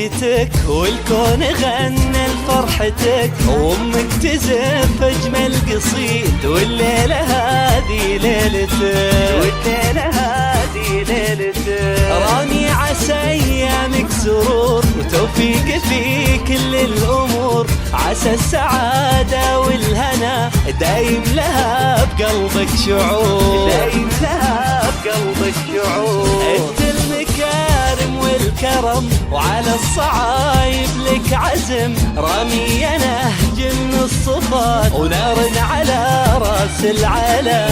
ضحكتك والكون غنى لفرحتك، وامك تزف اجمل قصيد والليله هذه ليلتك، رامي عسى ايامك سرور وتوفيق في كل الامور، عسى السعاده والهنا دايم لها بقلبك شعور، انت المكارم والكرم وعلى الصعايب لك عزم، رامي نهج من الصفات ونار على راس العالم،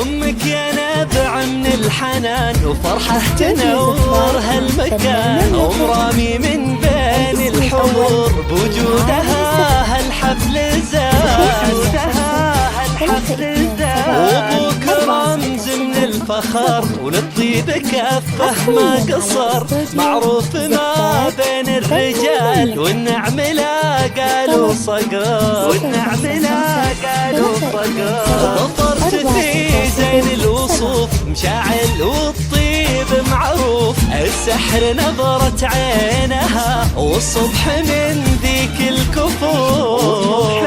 أمك يا نابع من الحنان وفرحة تنور هالمكان، أم رامي من بين الحضور بوجودها هالحفل زاد، وابوك رمز من الفخر وللطيب كفه ما قصر، معروف ما بين الرجال والنعم لا قالوا صقر، ظفرت في زين الوصوف مشاعل والطيب معروف، السحر نظرة عينها والصبح من ذيك الكفوف،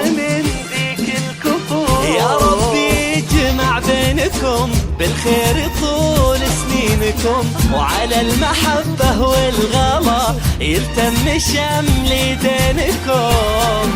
يا ربي يجمع بينكم بالخير طول سنينكم، وعلى المحبة والغلا يلتم شمل يدينكم.